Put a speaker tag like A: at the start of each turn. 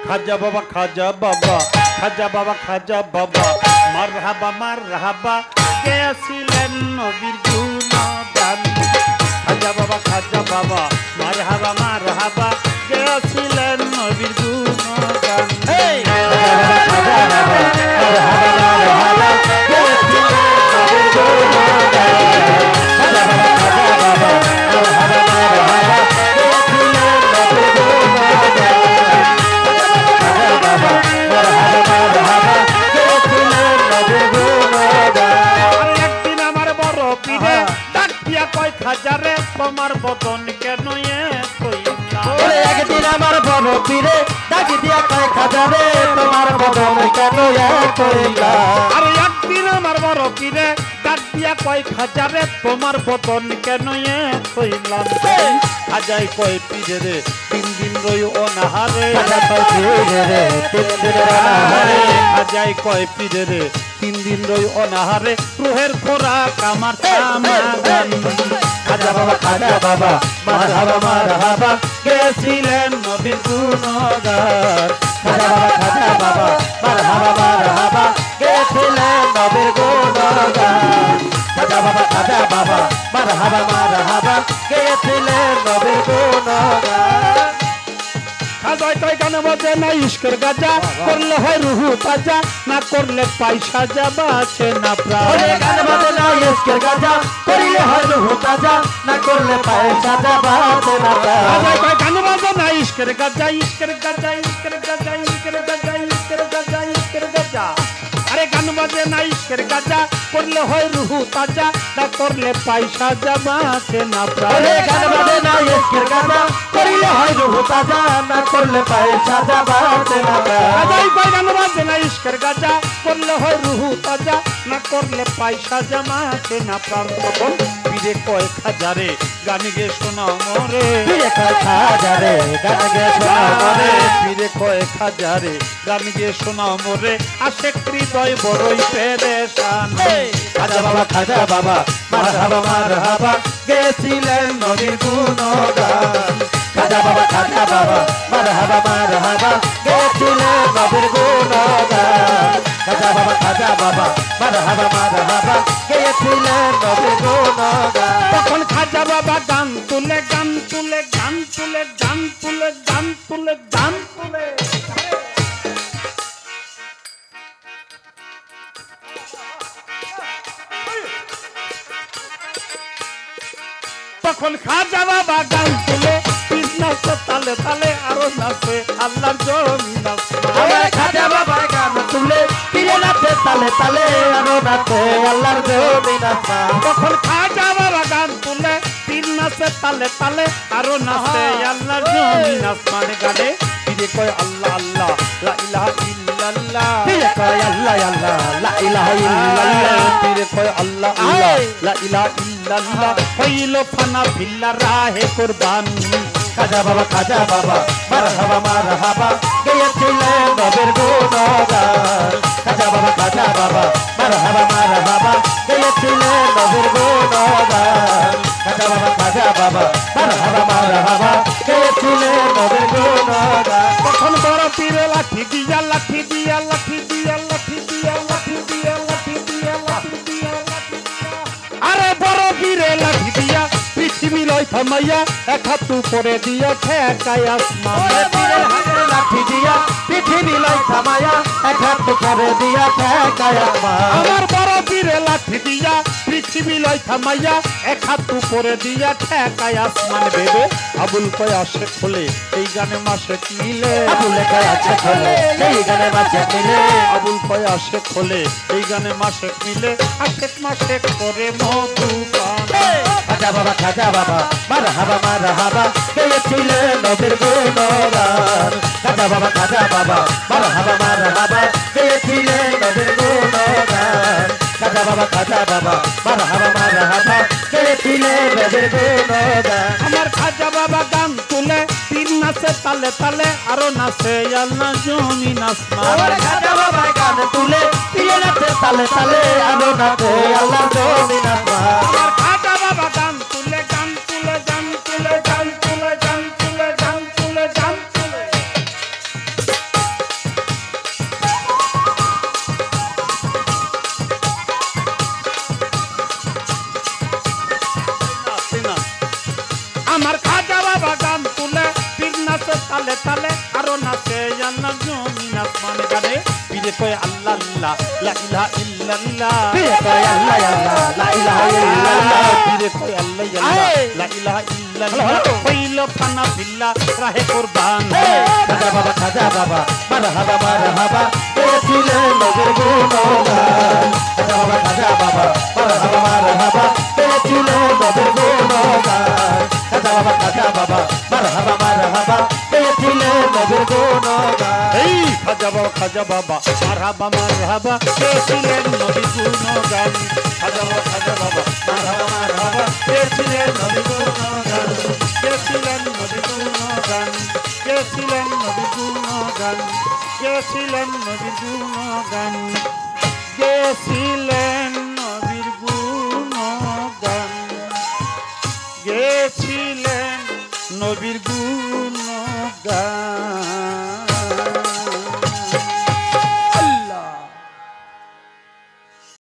A: খাজা বাবা খাজা বাবা খাজা বাবা খাজা বাবা মারহাবা মারহাবা গেছিলেন নবীর গুণগান খাজা বাবা খাজা বাবা মারহাবা মারহাবা গেছিলেন নবীর গুণগান খাজা বাবা মারহাবা মারহাবা গেছিলেন নবীর গুণগান খাজা বাবা খাজা বাবা মারহাবা মারহাবা গেছিলেন নবীর গুণগান একদিন আমার বড় পীরে ডাক দিয়া কয় খাজারে তোমার বদন কেন একদিন আমার বড় পীরে ডাক দিয়া কয় খাজারে তোমার বদন কেন আর একদিন আমার বড় পীরে ডাক দিয়া কয় খাজারে তোমার বদন কেন কইলাম খাজাই কয় পীরে রে 3 দিন রই অনাহারে খাজাই কয় পীরে রে 3 দিন রই অনাহারে রুহের খোরাক আমার সামাগান খাজা বাবা খাজা বাবা মারহাবা মারহাবা গেছিলেন নবীর গুণগান খাজা বাবা খাজা বাবা মারহাবা মারহাবা গেছিলেন নবীর গুণগান খাজা বাবা খাজা বাবা মারহাবা মারহাবা গেছিলেন নবীর গুণগান খাজাই কয় গান বাজে না ইশকের গাজা করলে হয় রুহু তাজা না করলে পয়সা যাবা আছে না প্রাণ গান বাজে না ইশকের গাজা করলে হয় রুহু তাজা না করলে পয়সা যাবা আছে না প্রাণ খাজাই কয় গান বাজে না ইশকের গাজা ইশকের গাজা ইশকের গাজা ইশকের গাজা ইশকের গাজা ইশকের গাজা আরে গান বাজে না ইশকের গাজা করলে হয় রুহু তাজা না করলে পয়সা যাবা আছে না প্রাণ গান বাজে না ইশকের গাজা করলে হয় রুহু তাজা না করলে পয়সা যাবা আছে না প্রাণ খাজাই কয় গান বাজে না ইশকের গাজা করলে হয় রুহু তাজা না করলে পয়সা জমা আছে না প্রাণ তখন পীরে কয় খাজারে গান গে শোনাও মোরে পীরে কয় খাজারে গান গে শোনাও মোরে পীরে কয় খাজারে গান গে শোনাও মোরে আশেক হৃদয় বড়ই পেরেশান খাজা বাবা খাজা বাবা মারহাবা মারহাবা গেছিলেন নবীর গুণগান খাজা বাবা খাজা বাবা মারহাবা মারহাবা গেছিলেন নবীর গুণগান খাজা বাবা খাজা বাবা মারহাবা মারহাবা গেছিলেন নবীর গুণগান তখন খাজা বাবা গান তুলে গান তুলে গান তুলে গান তুলে গান তুলে গান তুলে তখন খাজা বাবা গান তুলে নাচে তালে তালে আরো নাচে আল্লাহর জমিন আমার খাজা বাবা গান তুলে পীরে নাচে তালে তালে আরো নাচে আল্লাহর জমিন তখন খাজা বাবা গান তুলে পীর নাচে তালে তালে আরো নাচে আল্লাহর জমিন আসমান গানে পীরে কয় আল্লাহ আল্লাহ লা ইলাহা ইল্লাল্লাহ পীরে কয় আল্লাহ আল্লাহ লা ইলাহা ইল্লাল্লাহ পীরে কয় আল্লাহ আল্লাহ লা ইলাহা ইল্লাল্লাহ হইল ফানা ফিল্লা রাহে কুরবান খাজা বাবা মারহাবা মারহাবা গেছিলেন নবীর গুণগান খাজা বাবা মারহাবা মারহাবা গেছিলেন নবীর গুণগান খাজা বাবা মারহাবা মারহাবা গেছিলেন নবীর গুণগান তখন বড় পীরে লাঠি দিয়া লাঠি দিয়া লাঠি দিয়া লাঠি দিয়া লাঠি দিয়া লাঠি দিয়া লাঠি দিয়া লাঠি আরে বড় পীরে লাঠি দিয়া পৃথিবী লয় থামাইয়া এক হাত উপরে দিয়া ঠেকায় আসমান পীরের হাতে লাঠি দিয়া পৃথিবী লয় থামাইয়া এক হাত উপরে দিয়া ঠেকায় আসমান আমার বড় পীরে লাঠি দিয়া পৃথিবী লয় থামাইয়া এক হাত উপরে দিয়া ঠেকায় আসমান ভেবে আবুল কয় আসে খোলে এই গানে মাসে মিলে আবুল কয় আসে খোলে এই গানে মাসে মিলে আবুল কয় আসে খোলে এই গানে মাসে মিলে আশেক মাসে করে মধুপান খাজা বাবা মারহাবা মারহাবা গেছিলেন নবীর গুণগান খাজা বাবা মারহাবা মারহাবা গেছিলেন নবীর গুণগান খাজা বাবা মারহাবা মারহাবা গেছিলেন নবীর গুণগান আমার খাজা বাবা গান তুলে পীর নাচে তালে তালে আরো নাচে আল্লাহর জমিন আসমান আমার খাজা বাবা গান তুলে পীর নাচে তালে তালে আরো নাচে আল্লাহর জমিন আসমান আমার খাজা বাবা গান তুলে গান তুলে গান তুলে গান তুলে গান তুলে গান তুলে কয় আল্লাহ আল্লাহ লা ইলাহা ইল্লাল্লাহ
B: পীরে কয় আল্লাহ আল্লাহ লা ইলাহা ইল্লাল্লাহ
A: পীরে কয় আল্লাহ আল্লাহ লা ইলাহা ইল্লাল্লাহ হইল ফানা বিল্লাহ রাহে কুরবান
B: খাজা বাবা মারহাবা পেয়েছিলে নবীর গুণগান খাজা বাবা মারহাবা পেয়েছিলে নবীর গুণগান খাজা বাবা মারহাবা পেয়েছিলে নবীর গুণগান
A: এই খাজা বাবা মারহাবা পেয়েছিলেন নবীর গুণগান খাজা বাবা মারহাবা পেয়েছিলেন নবীর গুণগান গেছিলেন নবীর গুণগান গেছিলেন নবীর গুণগান গেছিলেন নবীর গুণগান গেছিলেন নবীর গুণগান গেছিলেন নবীর গুণগান